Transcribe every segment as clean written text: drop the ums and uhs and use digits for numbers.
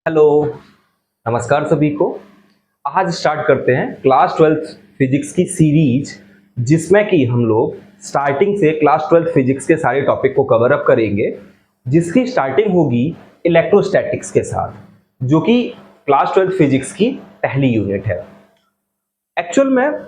Hello, नमस्कार सभी को। आज स्टार्ट करते हैं क्लास 12th फिजिक्स की सीरीज, जिसमें कि हम लोग स्टार्टिंग से क्लास 12th फिजिक्स के सारे टॉपिक को कवर अप करेंगे, जिसकी स्टार्टिंग होगी इलेक्ट्रोस्टैटिक्स के साथ, जो कि क्लास 12th फिजिक्स की पहली यूनिट है। एक्चुअल में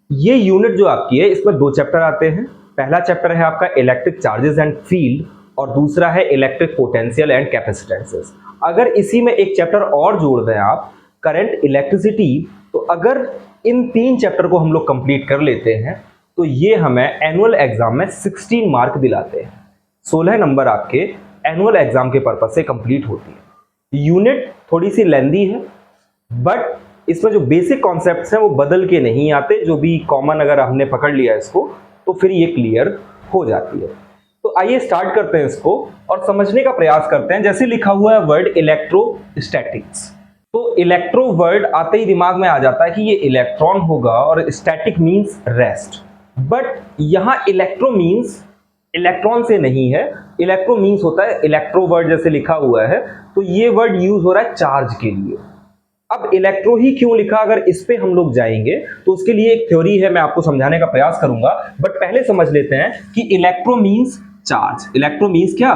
ये यूनिट जो आपकी है, इसमें दो चैप्टर आते हैं। पहला चैप्टर है आपका इलेक्ट्रिक चार्जेस एंड फील्ड और दूसरा है इलेक्ट्रिक पोटेंशियल एंड कैपेसिटेंसेस। अगर इसी में एक चैप्टर और जोड़ दें आप, करंट इलेक्ट्रिसिटी, तो अगर इन तीन चैप्टर को हम लोग कंप्लीट कर लेते हैं तो ये हमें एनुअल एग्जाम में 16 मार्क दिलाते हैं। 16 नंबर आपके एनुअल एग्जाम के पर्पज से कंप्लीट होती है। यूनिट थोड़ी सी लेंदी है, बट इसमें जो बेसिक कॉन्सेप्ट्स हैं वो बदल के नहीं आते। जो भी कॉमन अगर हमने पकड़ लिया इसको तो फिर ये क्लियर हो जाती है। तो आइए स्टार्ट करते हैं इसको और समझने का प्रयास करते हैं। जैसे लिखा हुआ है वर्ड इलेक्ट्रोस्टैटिक्स, तो इलेक्ट्रो वर्ड आते ही दिमाग में आ जाता है कि ये इलेक्ट्रॉन होगा और स्टैटिक मींस रेस्ट। बट यहां इलेक्ट्रो मींस इलेक्ट्रॉन से नहीं है, इलेक्ट्रो मींस होता है इलेक्ट्रो वर्ड जैसे लिखा हुआ है, तो ये वर्ड यूज हो रहा है चार्ज के लिए। अब इलेक्ट्रो ही क्यों लिखा, अगर इस पे हम लोग जाएंगे तो उसके लिए एक थ्योरी है, मैं आपको समझाने का प्रयास करूंगा। बट पहले समझ लेते हैं कि electro means charge. Electro means क्या?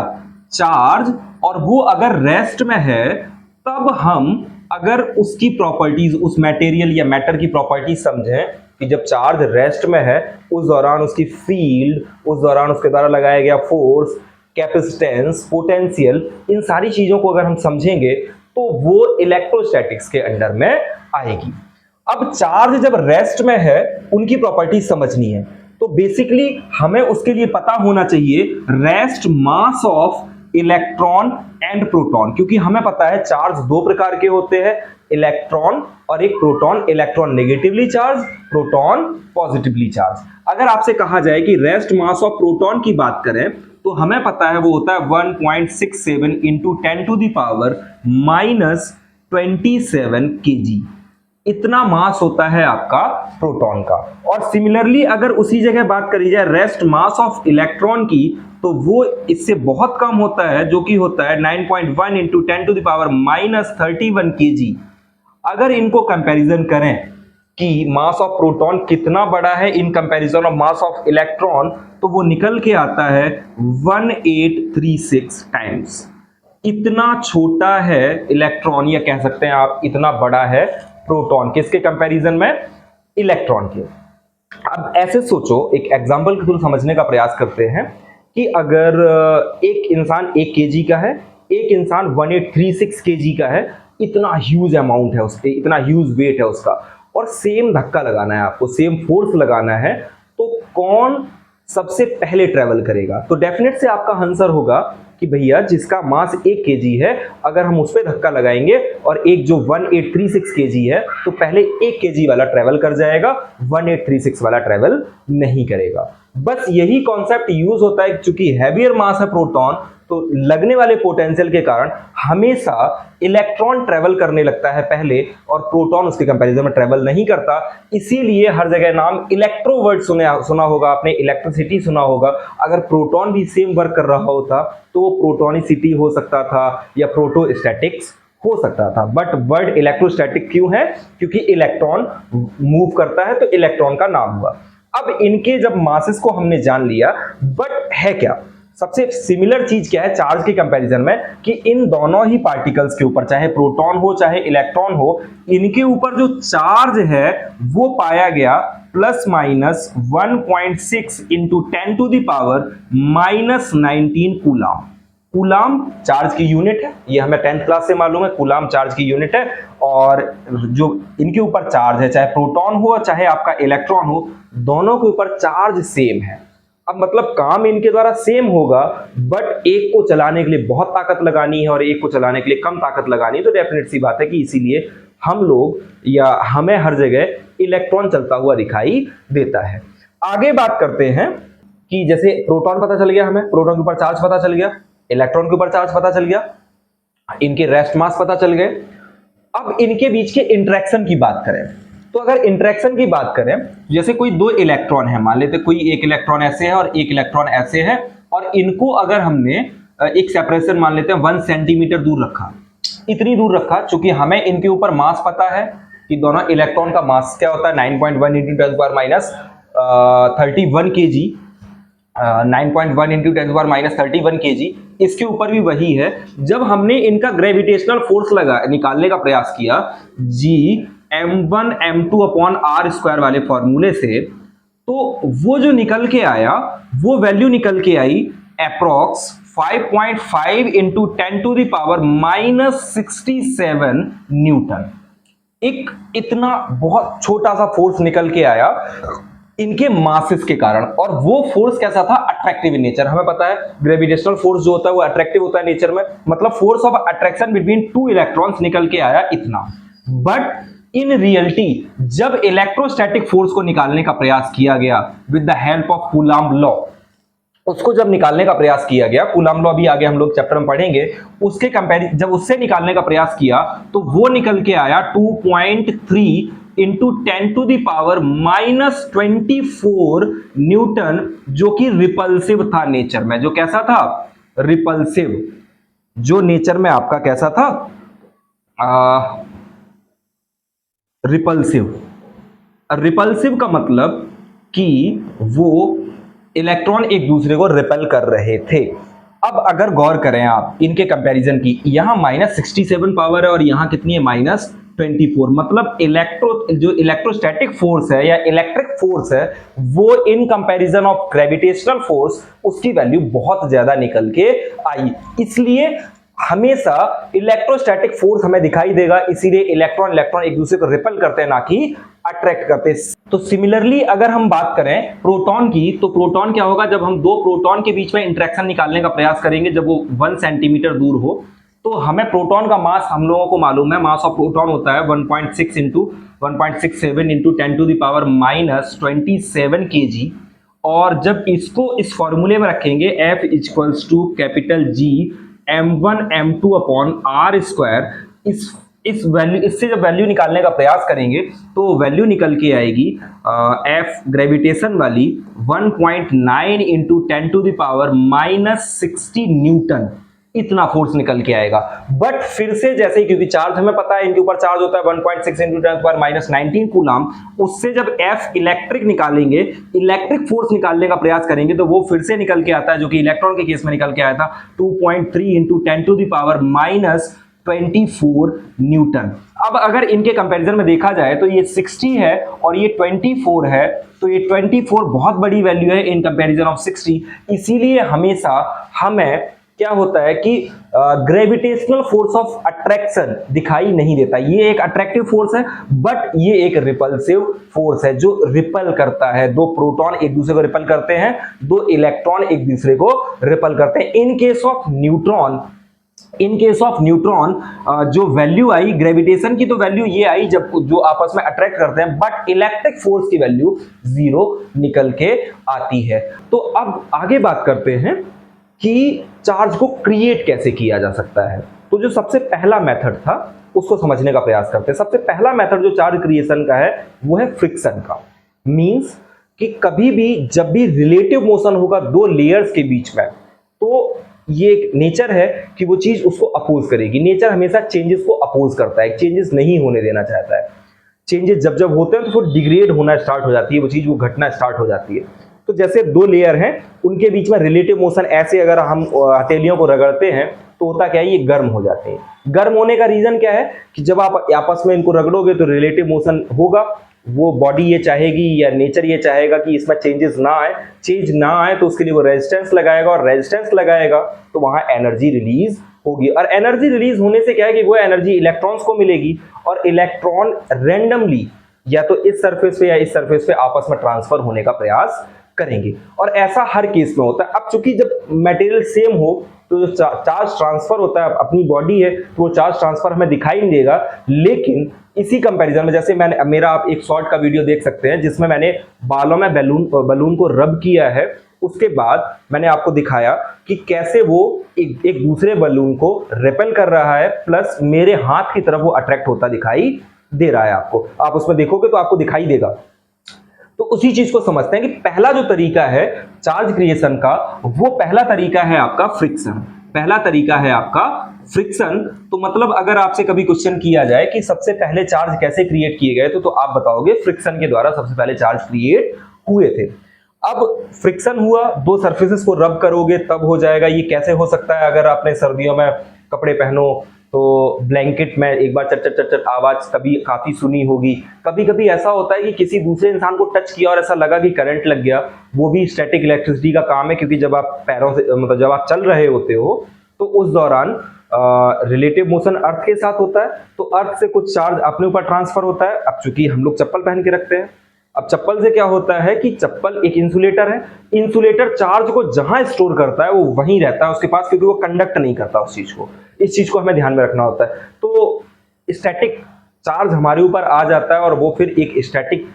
चार्ज। और वो अगर रेस्ट में है तब हम अगर उसकी प्रॉपर्टीज, उस मटेरियल या मैटर की प्रॉपर्टीज समझें कि जब चार्ज रेस्ट में है उस दौरान उसकी फील्ड, उस दौरान उसके द्वारा लगाया गया फोर्स, कैपेसिटेंस, पोटेंशियल, इन सारी चीजों को अगर हम समझेंगे तो वो इलेक्ट्रोस्टैटिक्स के अंडर में आएगी। अब चार्ज जब रेस्ट में है उनकी प्रॉपर्टीज समझनी है, तो बेसिकली हमें उसके लिए पता होना चाहिए rest mass of electron and proton, क्योंकि हमें पता है चार्ज दो प्रकार के होते हैं, इलेक्ट्रॉन और एक proton. Electron negatively charge, proton positively charge. अगर आपसे कहा जाए कि रेस्ट मास ऑफ प्रोटॉन की बात करें तो हमें पता है वो होता है 1.67 into 10 to the power -27 kg। इतना मास होता है आपका प्रोटॉन का। और सिमिलरली अगर उसी जगह बात करी जाए रेस्ट मास ऑफ इलेक्ट्रॉन की, तो वो इससे बहुत कम होता है, जो कि होता है 9.1 into 10 to the power -31 kg। अगर इनको कंपैरिजन करें कि मास ऑफ प्रोटॉन कितना बड़ा है in comparison of mass of electron, तो वो निकल के आता है 1836 टाइम्स। इतना छोटा है इलेक्ट्रॉन, या कह सकते हैं आप इतना बड़ा है प्रोटॉन, किसके कंपैरिजन में? इलेक्ट्रॉन के। अब ऐसे सोचो, एक एग्जांपल के थ्रू समझने का प्रयास करते हैं कि अगर एक इंसान 1 kg का है, एक इंसान 1836 kg का है, इतना ह्यूज अमाउंट है उसके, इतना ह्यूज वेट है उसका, और सेम धक्का लगाना है आपको, सेम फोर्स लगाना है, तो कौन सबसे पहले ट्रेवल करेगा? तो डेफिनेट से आपका आंसर होगा कि भैया जिसका मास 1 kg है, अगर हम उस पर धक्का लगाएंगे और एक जो 1836 kg है, तो पहले 1 kg वाला ट्रेवल कर जाएगा, 1836 वाला ट्रेवल नहीं करेगा। बस यही कॉन्सेप्ट यूज होता है, क्योंकि हैवियर मास है प्रोटॉन, तो लगने वाले पोटेंशियल के कारण हमेशा इलेक्ट्रॉन ट्रेवल करने लगता है पहले, और प्रोटॉन उसके कंपैरिजन में ट्रेवल नहीं करता। इसीलिए हर जगह नाम इलेक्ट्रो वर्ड सुना होगा आपने, इलेक्ट्रिसिटी सुना होगा। अगर प्रोटॉन भी सेम वर्क कर रहा होता तो वो प्रोटोनिसिटी हो सकता था या प्रोटोस्टैटिक्स हो सकता था। बट वर्ड इलेक्ट्रोस्टैटिक क्यों है? क्योंकि इलेक्ट्रॉन मूव करता है, तो इलेक्ट्रॉन का नाम हुआ। अब इनके जब मासेस को हमने जान लिया, बट है क्या सबसे सिमिलर चीज क्या है चार्ज के कंपैरिजन में, कि इन दोनों ही पार्टिकल्स के ऊपर, चाहे प्रोटॉन हो चाहे इलेक्ट्रॉन हो, इनके ऊपर जो चार्ज है वो पाया गया ±1.6 into 10 to the power -19 coulomb. Coulomb charge की यूनिट है, ये हमें 10th क्लास से मालूम है, कूलाम चार्ज की यूनिट है। और जो इनके ऊपर चार्ज है, चाहे प्रोटॉन हो चाहे आपका इलेक्ट्रॉन हो, दोनों के ऊपर चार्ज सेम है। अब मतलब काम इनके द्वारा सेम होगा, बट एक को चलाने के लिए बहुत ताकत लगानी है और एक को चलाने के लिए कम ताकत लगानी है। तो डेफिनेट सी बात है कि इसीलिए हम लोग या हमें हर जगह इलेक्ट्रॉन चलता हुआ दिखाई देता है। आगे बात करते हैं कि जैसे प्रोटॉन पता चल गया, हमें प्रोटॉन के ऊपर चार्ज पता चल गया, इलेक्ट्रॉन के ऊपर चार्ज पता चल गया, इनके रेस्ट मास पता चल गए। अब इनके बीच के इंटरेक्शन की बात करें, तो अगर इंटरेक्शन की बात करें, जैसे कोई दो इलेक्ट्रॉन है, मान लेते कोई एक इलेक्ट्रॉन ऐसे है और एक इलेक्ट्रॉन ऐसे है, और इनको अगर हमने एक सेपरेशन मान लेते हैं 1 सेंटीमीटर दूर रखा, इतनी दूर रखा, चूंकि हमें इनके ऊपर मास पता है कि दोनों इलेक्ट्रॉन का मास क्या होता है 9.1 into 10 power minus 31 kg, 9.1 into 10 power minus 31 kg, इसके ऊपर भी वही है। जब हमने इनका ग्रेविटेशनल फोर्स लगा निकालने का प्रयास किया G m1 m2 upon R square वाले फॉर्मूले से, तो वो जो निकल के आया वो वैल्यू निकल के आई approx 5.5 into 10 to the power minus 67 newton. एक इतना बहुत छोटा सा फोर्स निकल के आया इनके मासेस के कारण, और वो फोर्स कैसा था, अट्रैक्टिव इन नेचर। हमें पता है ग्रेविटेशनल फोर्स जो होता है वो अट्रैक्टिव होता है नेचर में, मतलब force of attraction between two electrons निकल के आया इतना। बट इन रियलिटी जब इलेक्ट्रोस्टैटिक फोर्स को निकालने का प्रयास किया गया with the help of coulomb law, उसको जब निकालने का प्रयास किया गया, कूलम्ब लॉ भी आगे हम लोग चैप्टर में पढ़ेंगे, उसके कंपैरिजन जब उससे निकालने का प्रयास किया तो वो निकल के आया 2.3 into 10 to the power minus 24 newton, जो कि रिपल्सिव था नेचर में। जो कैसा था, रिपल्सिव, जो नेचर में आपका कैसा था, रिपल्सिव। रिपल्सिव का मतलब कि वो इलेक्ट्रॉन एक दूसरे को रिपेल कर रहे थे। अब अगर गौर करें आप इनके कंपैरिजन की, यहां माइनस 67 पावर है और यहां कितनी है, माइनस 24, मतलब जो इलेक्ट्रोस्टैटिक फोर्स है या इलेक्ट्रिक फोर्स है वो in comparison of gravitational force उसकी वैल्यू बहुत ज्यादा निकल के आई। इसलिए हमेशा इलेक्ट्रोस्टैटिक फोर्स हमें दिखाई देगा, इसीलिए इलेक्ट्रॉन एक दूसरे को रिपेल करते हैं, ना कि अट्रैक्ट करते हैं। तो सिमिलरली अगर हम बात करें प्रोटॉन की, तो प्रोटॉन क्या होगा, जब हम दो प्रोटॉन के बीच में इंटरेक्शन निकालने का प्रयास करेंगे, जब वो 1 सेंटीमीटर दूर हो, तो हमें प्रोटॉन का मास हम लोगों को मालूम है, मास ऑफ प्रोटॉन होता है 1.6 into 1.67 into 10 to the power minus 27 kg। और जब इसको इस फॉर्मूले में रखेंगे F equals to capital G m1 m2 upon R square, इस वैल्यू, इससे जब वैल्यू निकालने का प्रयास करेंगे तो वैल्यू निकल के आएगी F ग्रेविटेशन वाली 1.9 into 10 to the power minus 60 newton, इतना फोर्स निकल के आएगा। बट फिर से जैसे, क्योंकि चार्ज हमें पता है इनके ऊपर चार्ज होता है 1.6 इंटू 10 पावर माइनस 19 कूलम, उससे जब F इलेक्ट्रिक निकालेंगे, इलेक्ट्रिक फोर्स निकालने का प्रयास करेंगे, तो वो फिर से निकल के आता है, जो कि इलेक्ट्रॉन के केस में निकल के आया था 2.3 into 10 to the power minus 24 newton. अब अगर इनके कंपैरिजन में देखा जाए तो ये 60 है और ये 24 है, तो ये 24 बहुत बड़ी वैल्यू है इन कंपैरिजन ऑफ 60। इसीलिए हमेशा हमें क्या होता है कि ग्रेविटेशनल फोर्स ऑफ अट्रैक्शन दिखाई नहीं देता। ये एक अट्रैक्टिव फोर्स है, बट ये एक रिपल्सिव फोर्स है जो रिपल करता है। दो प्रोटॉन एक दूसरे को रिपल करते हैं, दो इलेक्ट्रॉन एक दूसरे को रिपल करते हैं। इन केस ऑफ न्यूट्रॉन जो वैल्यू आई ग्रेविटेशन की, तो वैल्यू ये आई जब जो आपस में अट्रैक्ट करते हैं, बट इलेक्ट्रिक फोर्स की वैल्यू 0 निकल के आती है। तो अब आगे बात करते हैं कि चार्ज को क्रिएट कैसे किया जा सकता है। तो जो सबसे पहला मेथड था उसको समझने का प्रयास करते हैं। सबसे पहला मेथड जो चार्ज क्रिएशन का है वो है फ्रिक्शन का। मींस कि कभी भी जब भी रिलेटिव मोशन होगा दो लेयर्स के बीच में, तो ये एक नेचर है कि वो चीज उसको अपोज करेगी। नेचर हमेशा चेंजेस को अपोज करता है, चेंजेस नहीं होने देना चाहता है। चेंजेस जब जब होते हैं तो फिर डिग्रेड होना स्टार्ट हो जाती है, वो चीज वो घटना स्टार्ट हो जाती है। तो जैसे दो लेयर हैं उनके बीच में रिलेटिव मोशन, ऐसे अगर हम हथेलियों को रगड़ते हैं तो होता क्या है, ये गर्म हो जाते हैं। गर्म होने का रीजन क्या है कि जब आप आपस में इनको रगड़ोगे तो रिलेटिव मोशन होगा, वो बॉडी ये चाहेगी या नेचर ये चाहेगा कि इसमें चेंजेस ना आए। चेंज ना आए तो उसके लिए वो रेजिस्टेंस लगाएगा, और रेजिस्टेंस लगाएगा तो वहां एनर्जी रिलीज होगी। और एनर्जी रिलीज होने से क्या है कि वो एनर्जी इलेक्ट्रॉन्स को मिलेगी, और इलेक्ट्रॉन रैंडमली या तो इस सरफेस पे या इस सरफेस पे आपस में ट्रांसफर होने का प्रयास करेंगे। और ऐसा हर केस में होता है। अब चूंकि जब मटेरियल सेम हो तो जो चार्ज ट्रांसफर होता है, अपनी बॉडी है तो वो चार्ज ट्रांसफर हमें दिखाई नहीं देगा। लेकिन इसी कंपैरिजन में, जैसे मेरा आप एक शॉर्ट का वीडियो देख सकते हैं जिसमें मैंने बालों में बलून को रब किया है, उसके बाद मैंने आपको दिखाया कि कैसे वो एक दूसरे बलून को रिपेल कर रहा है, प्लस मेरे हाथ की तरफ वो अट्रैक्ट होता दिखाई दे रहा है। आपको, आप उसमें देखोगे तो आपको दिखाई देगा। तो उसी चीज को समझते हैं कि पहला जो तरीका है चार्ज क्रिएशन का, वो पहला तरीका है आपका फ्रिक्शन। पहला तरीका है आपका फ्रिक्शन तो मतलब अगर आपसे कभी क्वेश्चन किया जाए कि सबसे पहले चार्ज कैसे क्रिएट किए गए तो आप बताओगे फ्रिक्शन के द्वारा सबसे पहले चार्ज क्रिएट हुए थे। अब फ्रिक्शन हुआ, दो सरफेसेस को रब करोगे तब हो जाएगा। ये कैसे हो सकता है? अगर आपने सर्दियों में कपड़े पहनो तो ब्लैंकेट में एक बार चट चट चट चट आवाज कभी काफी सुनी होगी। कभी कभी ऐसा होता है कि किसी दूसरे इंसान को टच किया और ऐसा लगा कि करंट लग गया, वो भी स्टैटिक इलेक्ट्रिसिटी का काम है, क्योंकि जब आप पैरों से मतलब जब आप चल रहे होते हो तो उस दौरान रिलेटिव मोशन अर्थ के साथ होता है, तो अर्थ से कुछ चार्ज अपने ऊपर ट्रांसफर होता है। अब चूंकि हम लोग चप्पल पहन के रखते हैं, अब चप्पल से क्या होता है कि चप्पल एक इंसुलेटर है, इंसुलेटर चार्ज को जहां स्टोर करता है वो वहीं रहता है उसके पास, क्योंकि वो कंडक्ट नहीं करता उस चीज को। इस चीज को हमें ध्यान में रखना होता है। तो स्टैटिक चार्ज हमारे ऊपर आ जाता है और वो फिर एक स्टैटिक,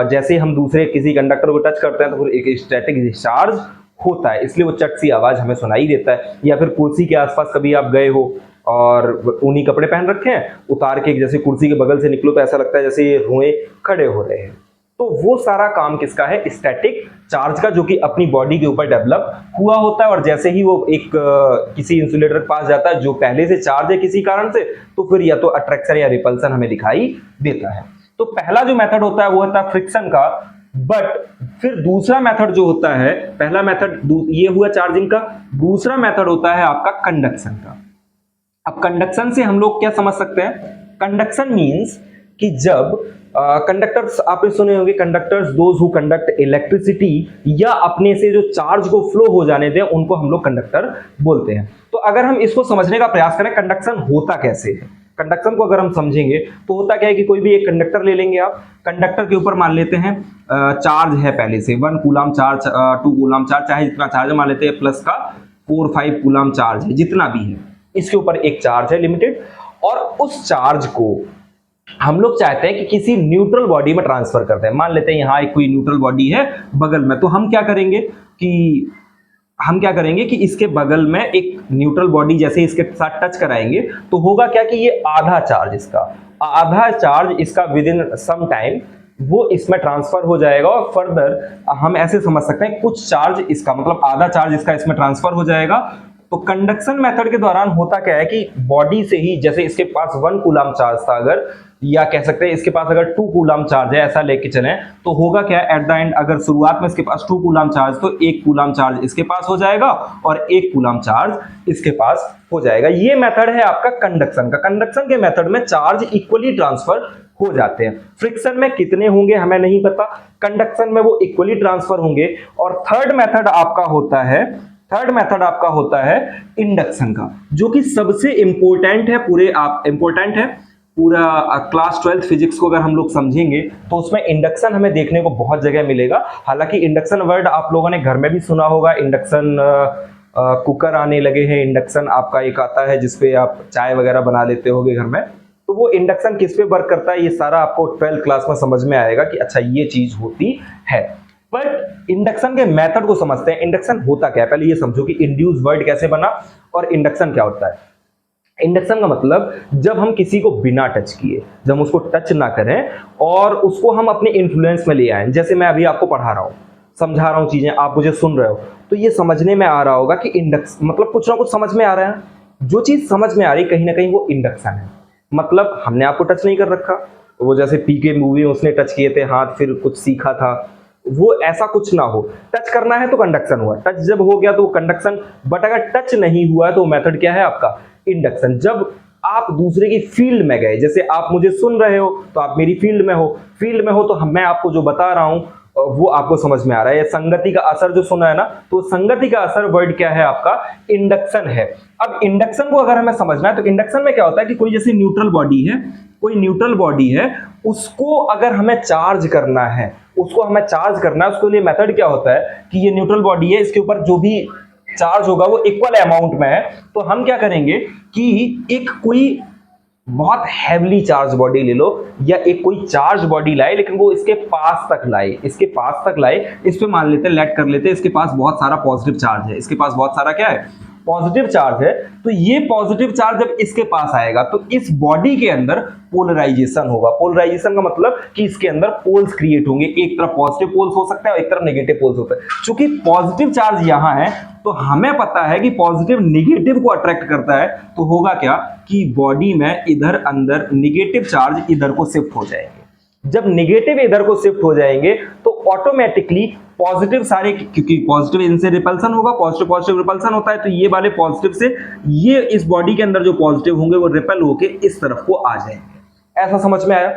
जैसे हम दूसरे किसी कंडक्टर को टच करते हैं तो फिर एक स्टैटिक डिस्चार्ज होता है, इसलिए वो चट सी आवाज हमें सुनाई देता है। या फिर कुर्सी के आसपास कभी आप गए हो और ऊनी कपड़े पहन रखे हैं, उतार के जैसे कुर्सी के बगल से निकलो तो ऐसा लगता है जैसे ये रोए खड़े हो रहे हैं। तो वो सारा काम किसका है? स्टैटिक चार्ज का, जो कि अपनी बॉडी के ऊपर डेवलप हुआ होता है। और जैसे ही वो एक किसी इंसुलेटर के पास जाता है जो पहले से चार्ज है किसी कारण से, तो फिर या तो अट्रैक्शन या रिपल्सन हमें दिखाई देता है। तो पहला जो मेथड होता है वो होता है फ्रिक्शन का। बट फिर दूसरा मेथड जो होता है, पहला मेथड ये हुआ चार्जिंग का, दूसरा मेथड होता है आपका कंडक्शन का। अब कंडक्शन से हम लोग क्या समझ सकते हैं? कंडक्शन मींस कि जब कंडक्टर्स आपने सुने होंगे, conductors those who conduct electricity, या अपने से जो चार्ज को फ्लो हो जाने दें उनको हम लोग कंडक्टर बोलते हैं। तो अगर हम इसको समझने का प्रयास करें कंडक्शन होता कैसे है, कंडक्शन को अगर हम समझेंगे तो होता क्या है कि कोई भी एक कंडक्टर ले लेंगे आप, कंडक्टर के ऊपर मान लेते हैं चार्ज है पहले से 1 कूलम चार्ज, 2 कूलम चार्ज, चाहे जितना चार्ज मान लेते हैं, प्लस का 4-5 कूलम चार्ज है, जितना भी है इसके ऊपर एक चार्ज है लिमिटेड। और उस चार्ज को हम लोग चाहते हैं कि किसी न्यूट्रल बॉडी में ट्रांसफर करते हैं। मान लेते हैं यहां एक कोई न्यूट्रल बॉडी है बगल में, तो हम क्या करेंगे कि इसके बगल में एक न्यूट्रल बॉडी जैसे इसके साथ टच कराएंगे तो होगा क्या कि ये आधा चार्ज इसका विद इन सम टाइम वो इसमें ट्रांसफर हो जाएगा। और फर्दर हम ऐसे समझ सकते हैं कुछ चार्ज इसका, मतलब आधा चार्ज इसका इसमें ट्रांसफर हो जाएगा। तो कंडक्शन मेथड के दौरान होता क्या है कि बॉडी से ही, जैसे इसके पास 1 कूलम चार्ज था अगर, या कह सकते हैं इसके पास अगर 2 कूलम चार्ज है, ऐसा लेके चले, तो होगा क्या एट द एंड, अगर शुरुआत में इसके पास 2 कूलम चार्ज तो 1 कूलम चार्ज इसके पास हो जाएगा और 1 कूलम चार्ज इसके पास हो जाएगा। ये मेथड है आपका कंडक्शन का। कंडक्शन के मेथड में चार्ज इक्वली ट्रांसफर हो जाते हैं। फ्रिक्शन में कितने होंगे हमें नहीं पता, कंडक्शन में वो इक्वली ट्रांसफर होंगे। और थर्ड मेथड आपका होता है इंडक्शन का, जो कि सबसे इंपॉर्टेंट है पूरा क्लास 12 फिजिक्स को अगर हम लोग समझेंगे तो उसमें इंडक्शन हमें देखने को बहुत जगह मिलेगा। हालांकि इंडक्शन वर्ड आप लोगों ने घर में भी सुना होगा, इंडक्शन कुकर आने लगे हैं, इंडक्शन आपका एक आता है जिसपे आप चाय वगैरह बना लेते होगे घर में। तो वो इंडक्शन किस पे वर्क करता है ये सारा आपको 12th क्लास में समझ में आएगा कि अच्छा ये चीज होती है। बट इंडक्शन के मेथड को समझते हैं। इंडक्शन होता क्या है पहले ये समझो कि इंड्यूस वर्ड कैसे बना और इंडक्शन क्या होता है। इंडक्शन का मतलब जब हम किसी को बिना टच किए, जब हम उसको टच ना करें और उसको हम अपने इन्फ्लुएंस में ले आए, जैसे मैं अभी आपको पढ़ा रहा हूं, समझा रहा हूं चीजें, आप मुझे सुन रहे हो, तो ये समझने में आ रहा होगा कि इंडक्शन मतलब कुछ ना कुछ समझ में आ रहा है। जो चीज समझ में आ रही कहीं ना कहीं वो इंडक्शन है। मतलब हमने आपको टच नहीं कर रखा, वो जैसे पीके मूवी में उसने टच किए थे हाथ, फिर कुछ सीखा था, वो ऐसा कुछ ना हो। टच करना है तो कंडक्शन हुआ, टच जब हो गया तो कंडक्शन। बट अगर टच नहीं हुआ तो मेथड क्या है आपका इंडक्शन। जब आप दूसरे की फील्ड में गए, जैसे आप मुझे सुन रहे हो तो आप मेरी फील्ड में हो तो मैं आपको जो बता रहा हूं वो आपको समझ में आ रहा है। संगति का असर जो सुना है ना, तो संगति का असर वर्ड क्या है आपका इंडक्शन है। अब इंडक्शन को अगर हमें समझना है तो इंडक्शन में क्या होता है कि कोई जैसे न्यूट्रल बॉडी है, उसको अगर हमें चार्ज करना है, उसके लिए मेथड क्या होता है कि ये न्यूट्रल बॉडी है, इसके ऊपर जो भी चार्ज होगा वो इक्वल अमाउंट में है। तो हम क्या करेंगे कि एक कोई बहुत हैवीली चार्ज बॉडी ले लो या एक कोई चार्ज बॉडी लाए, लेकिन वो इसके पास तक लाए, इस पे मान लेते हैं, लेट कर लेते हैं, इसके पास बहुत सारा पॉजिटिव चार्ज है, इसके पास बहुत सारा क्या है पॉजिटिव चार्ज है, तो ये पॉजिटिव चार्ज जब इसके पास आएगा तो इस बॉडी के अंदर पोलराइजेशन होगा। पोलराइजेशन का मतलब कि इसके अंदर पोल्स क्रिएट होंगे, एक तरफ पॉजिटिव पोल्स हो सकता है और एक तरफ नेगेटिव पोल्स होता है। क्योंकि पॉजिटिव चार्ज यहां है तो हमें पता है कि पॉजिटिव नेगेटिव को अट्रैक्ट करता है, तो होगा क्या कि बॉडी में इधर अंदर नेगेटिव चार्ज इधर को शिफ्ट हो जाएंगे। जब नेगेटिव इधर को शिफ्ट हो जाएंगे तो ऑटोमेटिकली पॉजिटिव सारे, क्योंकि पॉजिटिव इनसे रिपल्सन होगा, पॉजिटिव पॉजिटिव रिपल्सन होता है, तो ये वाले पॉजिटिव से ये इस बॉडी के अंदर जो पॉजिटिव होंगे वो रिपेल होके इस तरफ को आ जाएंगे। ऐसा समझ में आया?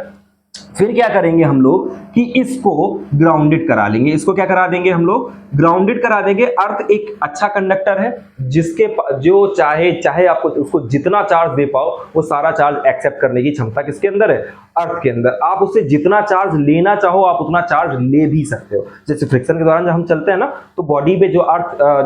फिर क्या करेंगे हम लोग कि इसको ग्राउंडेड करा लेंगे। इसको क्या करा देंगे हम लोग? ग्राउंडेड करा देंगे। अर्थ एक अच्छा कंडक्टर है जिसके जो चाहे आपको उसको जितना चार्ज दे पाओ वो सारा चार्ज एक्सेप्ट करने की क्षमता किसके अंदर है? अर्थ के अंदर। आप उससे जितना चार्ज लेना चाहो आप उतना चार्ज ले भी सकते हो। जैसे फ्रिक्शन के दौरान जब हम चलते हैं ना तो बॉडी पे जो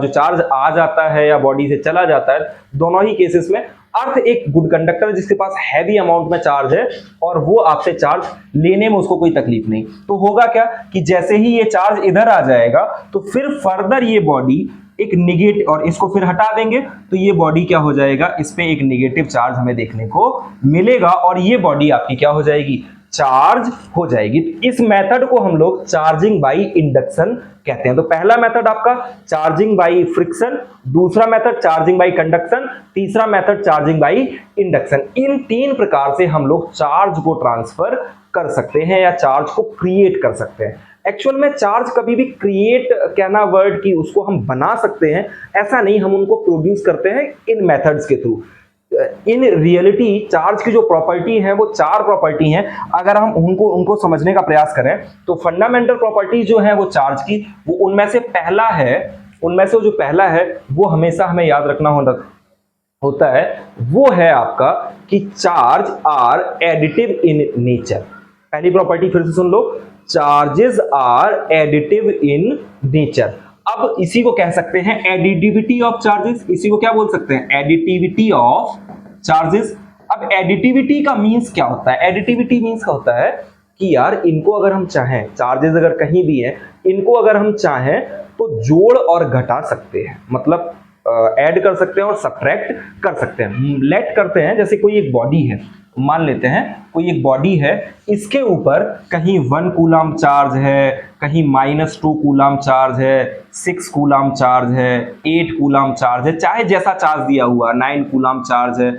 चार्ज आ जाता है या बॉडी से चला जाता है, दोनों ही केसेस में अर्थ एक गुड कंडक्टर है जिसके पास हैवी अमाउंट में चार्ज है और वो आपसे चार्ज लेने में उसको कोई तकलीफ नहीं। तो होगा क्या कि जैसे ही ये चार्ज इधर आ जाएगा तो फिर फर्दर ये बॉडी एक निगेटिव, और इसको फिर हटा देंगे तो ये बॉडी क्या हो जाएगा, इस पे एक निगेटिव चार्ज हमें देखने को मिलेगा और ये बॉडी आपकी क्या हो जाएगी? चार्ज हो जाएगी। इस मेथड को हम लोग चार्जिंग बाय इंडक्शन कहते हैं। तो पहला मेथड आपका चार्जिंग बाय फ्रिक्शन, दूसरा मेथड चार्जिंग बाय कंडक्शन, तीसरा मेथड चार्जिंग बाय इंडक्शन। इन तीन प्रकार से हम लोग चार्ज को ट्रांसफर कर सकते हैं या चार्ज को क्रिएट कर सकते हैं। एक्चुअल में चार्ज कभी भी क्रिएट कहना वर्ड की उसको हम बना सकते हैं, ऐसा नहीं, हम उनको प्रोड्यूस करते हैं इन मेथड्स के थ्रू। इन रियलिटी चार्ज की जो प्रॉपर्टी है वो चार प्रॉपर्टी हैं। अगर हम उनको समझने का प्रयास करें तो फंडामेंटल प्रॉपर्टी जो है वो चार्ज की, वो उनमें से जो पहला है वो हमेशा हमें याद रखना होता है, वो है आपका कि charge are additive in nature. पहली प्रॉपर्टी फिर से सुन लो, charges are additive in nature. अब इसी को कह सकते हैं एडिटिविटी ऑफ चार्जेस। इसी को क्या बोल सकते हैं? Additivity of charges. अब एडिटिविटी का मींस क्या होता है? एडिटिविटी मींस क्या होता है कि यार इनको अगर हम चाहें, चार्जेस अगर कहीं भी हैं, इनको अगर हम चाहें तो जोड़ और घटा सकते हैं, मतलब ऐड कर सकते हैं और सब्ट्रैक्ट कर सकते हैं। लेट करते हैं, जैसे कोई एक बॉडी है, मान लेते हैं कोई एक बॉडी है, इसके ऊपर कहीं 1 कूलम चार्ज है, कहीं -2 कूलम चार्ज है, 6 कूलम चार्ज है, 8 कूलम चार्ज है, चाहे जैसा चार्ज दिया हुआ, 9 कूलम चार्ज है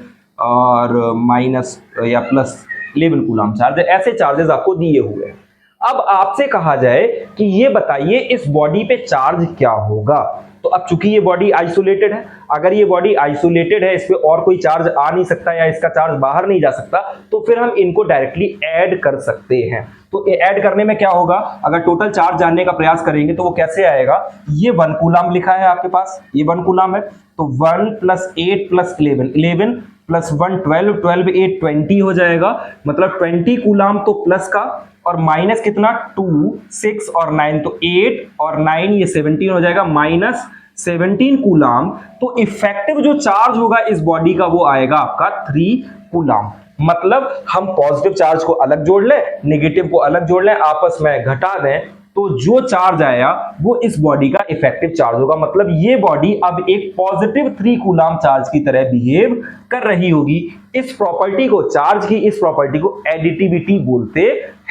और माइनस या प्लस 11 कूलम चार्ज है, ऐसे चार्जेस आपको दिए हुए हैं। अब आपसे कहा जाए कि ये बताइए इस बॉडी पे चार्ज क्या होगा। तो अब चूंकि ये बॉडी आइसोलेटेड है, अगर ये बॉडी आइसोलेटेड है, इस पे और कोई चार्ज आ नहीं सकता या इसका चार्ज बाहर नहीं जा सकता, तो फिर हम इनको डायरेक्टली ऐड कर सकते हैं। तो ऐड करने में क्या होगा, अगर टोटल चार्ज जानने का प्रयास करेंगे तो वो कैसे आएगा? ये 1 कूलम लिखा है आपके पास, ये 1 कूलम है, तो 1 + 8 + 11, 11 + 1 12, 12 8 20 हो जाएगा। मतलब 20 कूलम तो प्लस का और माइनस कितना 2 6 और 9, तो 8 और 9 ये 17 हो जाएगा, -17 कूलम। तो इफेक्टिव जो चार्ज होगा इस बॉडी का वो आएगा आपका 3 कूलम। मतलब हम पॉजिटिव चार्ज को अलग जोड़ लें, नेगेटिव को अलग जोड़ लें, आपस में घटा दें, तो जो चार्ज आया वो इस बॉडी का इफेक्टिव चार्ज होगा। मतलब ये बॉडी अब एक पॉजिटिव 3 कूलम चार्ज की तरह बिहेव कर रही होगी। इस प्रॉपर्टी को, चार्ज की इस प्रॉपर्टी को एडिटिविटी बोलते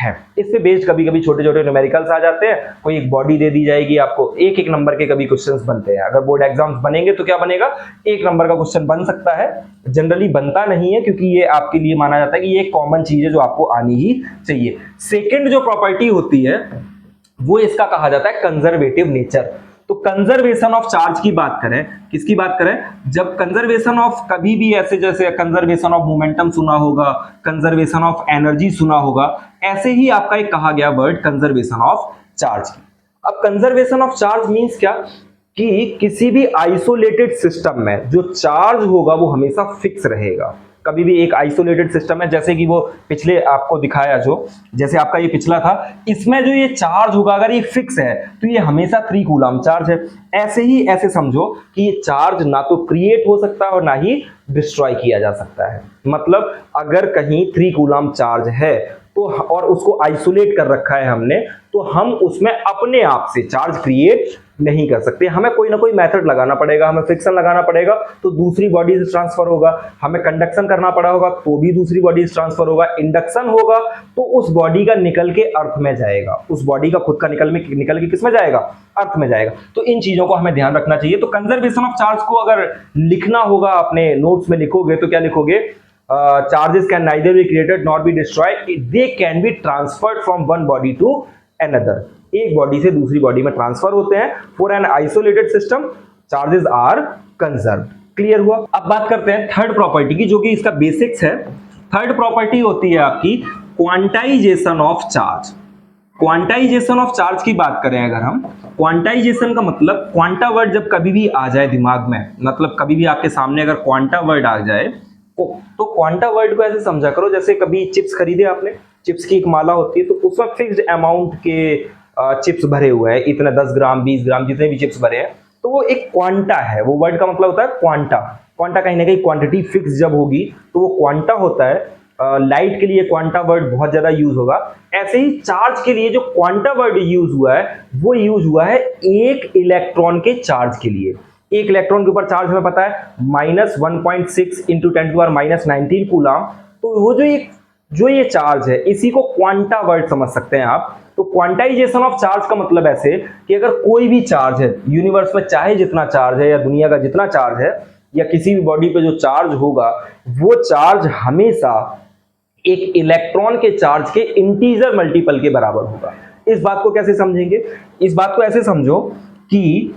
हैं। इस पे बेस्ड कभी कभी छोटे छोटे न्यूमेरिकल्स आ जाते हैं। कोई एक बॉडी दे दी जाएगी आपको, एक एक नंबर के कभी क्वेश्चंस बनते हैं। अगर बोर्ड एग्जाम्स बनेंगे तो क्या बनेगा, 1 नंबर का क्वेश्चन बन सकता है, जनरली बनता नहीं है क्योंकि ये आपके लिए माना जाता है कि ये एक कॉमन चीज है जो आपको आनी ही चाहिए। सेकेंड जो प्रॉपर्टी होती है वो इसका कहा जाता है कंजर्वेटिव नेचर। तो कंजर्वेशन ऑफ चार्ज की बात करें, किसकी बात करें, जब कंजर्वेशन ऑफ कभी भी ऐसे, जैसे कंजर्वेशन ऑफ मोमेंटम सुना होगा, कंजर्वेशन ऑफ एनर्जी सुना होगा, ऐसे ही आपका एक कहा गया वर्ड कंजर्वेशन ऑफ चार्ज की। अब कंजर्वेशन ऑफ चार्ज मींस क्या कि किसी भी आइसोलेटेड सिस्टम में जो चार्ज होगा वो हमेशा फिक्स रहेगा। कभी भी एक आइसोलेटेड सिस्टम है, जैसे कि वो पिछले आपको दिखाया, जो जैसे आपका ये पिछला था, इसमें जो ये चार्ज होगा अगर ये फिक्स है तो ये हमेशा 3 कूलम चार्ज है। ऐसे ही ऐसे समझो कि ये चार्ज ना तो क्रिएट हो सकता है और ना ही डिस्ट्रॉय किया जा सकता है। मतलब अगर कहीं 3 कूलम चार्ज है तो और उसको आइसोलेट कर रखा है हमने, तो हम उसमें अपने आप से चार्ज क्रिएट नहीं कर सकते। हमें कोई ना कोई मेथड लगाना पड़ेगा, हमें फ्रिक्शन लगाना पड़ेगा तो दूसरी बॉडी से ट्रांसफर होगा, हमें कंडक्शन करना पड़ा होगा तो भी दूसरी बॉडी से ट्रांसफर होगा, इंडक्शन होगा तो उस बॉडी का निकल के अर्थ में जाएगा, उस बॉडी का खुद का निकल के किस में जाएगा, अर्थ में जाएगा। तो इन चीजों को हमें ध्यान रखना चाहिए। तो कंजर्वेशन ऑफ चार्ज को अगर लिखना होगा, अपने नोट्स में लिखोगे तो क्या लिखोगे, charges can neither be created not be destroyed, they can be transferred from one body to another, एक बॉडी से दूसरी बॉडी में ट्रांसफर होते हैं। For an isolated system charges are conserved. Clear हुआ। अब बात करते हैं थर्ड प्रॉपर्टी की, जो कि इसका बेसिक्स है। थर्ड प्रॉपर्टी होती है आपकी quantization of charge. Quantization of charge की बात करें अगर हम, क्वांटाइजेशन का मतलब क्वांटा वर्ड जब कभी भी आ जाए दिमाग में, मतलब कभी भी आपके सामने अगर क्वांटा वर्ड आ जाए तो क्वांटा वर्ड को ऐसे समझा करो जैसे कभी चिप्स खरीदे आपने, चिप्स की एक माला होती है तो उसमें फिक्स्ड अमाउंट के चिप्स भरे हुए हैं, इतने 10 ग्राम 20 ग्राम जितने भी चिप्स भरे हैं, तो वो एक क्वांटा है। वो वर्ड का मतलब होता है क्वांटा। क्वांटा कहीं ना कहीं क्वांटिटी फिक्स जब होगी तो वो क्वांटा होता है। लाइट के लिए क्वांटा वर्ड बहुत ज्यादा यूज होगा। ऐसे ही चार्ज के लिए जो क्वांटा वर्ड यूज हुआ है वो यूज हुआ है एक इलेक्ट्रॉन के चार्ज के लिए। एक इलेक्ट्रॉन के ऊपर चार्ज हमें पता है -1.6 इंटू 10⁻⁻19 कूलम। तो वो जो ये चार्ज है इसी को क्वांटा वर्ड समझ सकते हैं आप। तो क्वांटाइजेशन ऑफ चार्ज का मतलब ऐसे कि अगर कोई भी चार्ज है यूनिवर्स में, चाहे जितना चार्ज है या दुनिया का जितना चार्ज है या किसी भी बॉडी पे जो चार्ज होगा, वो चार्ज हमेशा एक इलेक्ट्रॉन के चार्ज के इंटीजर मल्टीपल के बराबर होगा। इस बात को कैसे समझेंगे, इस बात को ऐसे समझो कि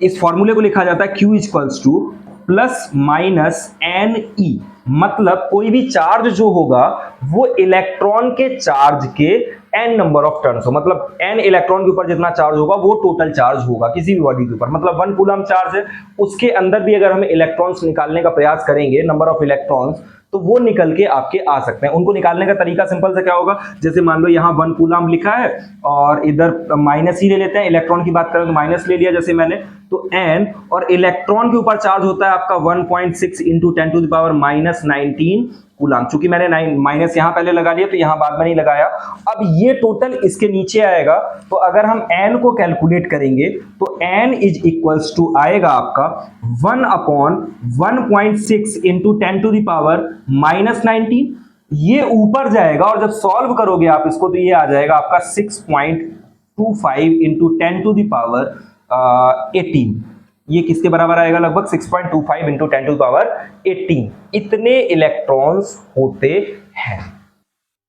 इस फॉर्मूले को लिखा जाता है Q equals two plus minus NE। मतलब कोई भी चार्ज जो होगा वो इलेक्ट्रॉन के चार्ज के n नंबर ऑफ टर्न्स हो, मतलब n इलेक्ट्रॉन के ऊपर जितना चार्ज होगा वो टोटल चार्ज होगा किसी भी बॉडी के ऊपर। मतलब 1 कूलम चार्ज है, उसके अंदर भी अगर हम इलेक्ट्रॉन्स निकालने का प्रयास करेंगे, नंबर ऑफ इलेक्ट्रॉन्स, तो वो निकल के आपके आ सकते हैं। उनको निकालने का तरीका सिंपल से क्या होगा, जैसे मान लो यहाँ 1 कूलम लिखा है और इधर माइनस ही ले लेते हैं। इलेक्ट्रॉन की बात करें तो माइनस ले लिया जैसे मैंने, तो n, और इलेक्ट्रॉन के ऊपर चार्ज होता है आपका 1.6 इंटू 10⁻⁻19 कूलम। चूंकि मैंने माइनस यहाँ पहले लगा लिया तो यहाँ बाद में नहीं लगाया। अब ये टोटल इसके नीचे आएगा, तो अगर हम n को कैलकुलेट करेंगे तो n इज इक्वल्स टू आएगा आपका 1/1.6 इंटू 10⁻⁻19। ये ऊपर जाएगा और जब सॉल्व करोगे आप इसको तो ये आ जाएगा आपका 6.25 इंटू 10⁻18। ये किसके बराबर आएगा, लगभग 6.25 इंटू 10⁻18 इतने इलेक्ट्रॉन्स होते हैं।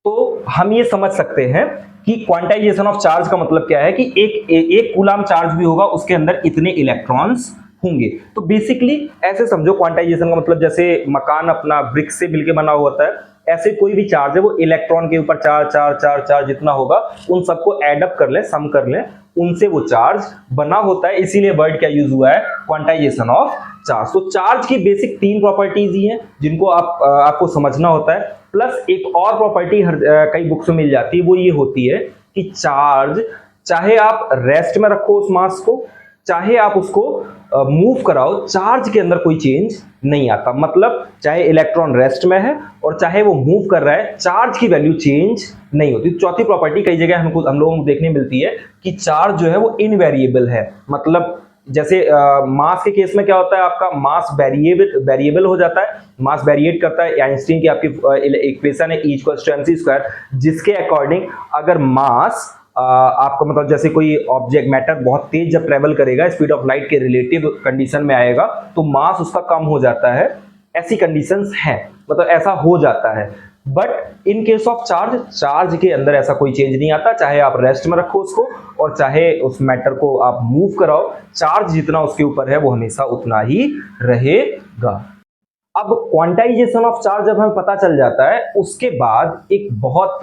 तो हम ये समझ सकते हैं कि क्वांटाइजेशन ऑफ चार्ज का मतलब क्या है कि एक कूलम चार्ज भी होगा उसके अंदर इतने इलेक्ट्रॉन्स होंगे। तो बेसिकली ऐसे समझो क्वांटाइजेशन का मतलब जैसे मकान अपना ब्रिक से मिलके बना हुआ होता है, ऐसे कोई भी चार्ज है वो इलेक्ट्रॉन के ऊपर चार जितना होगा उन सबको एड अप कर ले, सम कर ले, उनसे वो चार्ज बना होता है। इसीलिए वर्ड क्या यूज हुआ है, क्वांटाइजेशन ऑफ चार्ज। तो चार्ज की बेसिक 3 प्रॉपर्टीज ही हैं जिनको आपको समझना होता है। प्लस एक और प्रॉपर्टी कई बुक्स में मिल जाती है, वो ये होती है कि चार्ज चाहे आप रेस्ट में रखो उस मास को, चाहे आप उसको मूव कराओ, चार्ज के अंदर कोई चेंज नहीं आता। मतलब चाहे इलेक्ट्रॉन रेस्ट में है और चाहे वो मूव कर रहा है, चार्ज की वैल्यू चेंज नहीं होती। चौथी प्रॉपर्टी कई जगह हम लोगों को देखने मिलती है कि चार्ज जो है वो इनवेरिएबल है। मतलब जैसे मास के केस में क्या होता है, आपका मास वेरिएबल हो जाता है, मास वेरिएट करता है। आइंस्टीन की आपकी इक्वेशन है E equals to mc square, जिसके अकॉर्डिंग अगर मास आपका मतलब जैसे कोई ऑब्जेक्ट मैटर बहुत तेज जब ट्रेवल करेगा, स्पीड ऑफ लाइट के रिलेटिव कंडीशन में आएगा तो मास उसका कम हो जाता है। ऐसी कंडीशंस हैं, मतलब ऐसा हो जाता है। But in case of charge के अंदर ऐसा कोई चेंज नहीं आता, चाहे आप रेस्ट में रखो उसको और चाहे उस मैटर को आप मूव कराओ, चार्ज जितना उसके ऊपर है वो हमेशा उतना ही रहेगा। अब क्वांटाइजेशन ऑफ चार्ज जब हमें पता चल जाता है, उसके बाद एक बहुत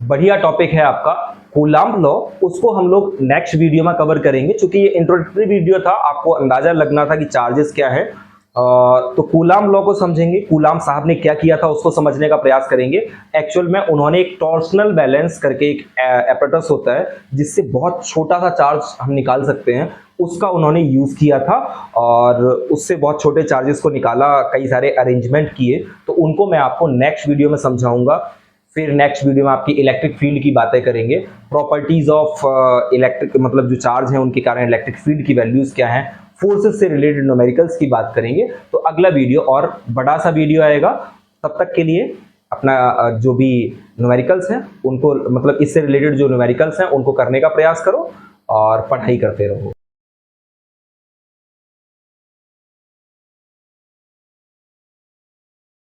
बढ़िया टॉपिक है आपका कूलम्ब लॉ। उसको हम लोग नेक्स्ट वीडियो में कवर करेंगे। चूंकि ये इंट्रोडक्टरी वीडियो था, आपको अंदाजा लगना था कि चार्जेस क्या है, तो कूलम्ब लॉ को समझेंगे, कूलम्ब साहब ने क्या किया था उसको समझने का प्रयास करेंगे। एक्चुअल में उन्होंने एक टॉर्सनल बैलेंस करके एक एपरेटस होता है जिससे बहुत छोटा सा चार्ज हम निकाल सकते हैं, उसका उन्होंने यूज किया था और उससे बहुत छोटे चार्जेस को निकाला, कई सारे अरेंजमेंट किए। तो उनको मैं आपको नेक्स्ट वीडियो में समझाऊंगा। फिर नेक्स्ट वीडियो में आपकी इलेक्ट्रिक फील्ड की बातें करेंगे, प्रॉपर्टीज ऑफ इलेक्ट्रिक, मतलब जो चार्ज है उनके कारण इलेक्ट्रिक फील्ड की वैल्यूज क्या हैं, फोर्सेस से रिलेटेड न्यूमेरिकल्स की बात करेंगे। तो अगला वीडियो और बड़ा सा वीडियो आएगा, तब तक के लिए अपना जो भी न्यूमेरिकल्स हैं उनको, मतलब इससे रिलेटेड जो न्यूमेरिकल्स हैं उनको करने का प्रयास करो और पढ़ाई करते रहो।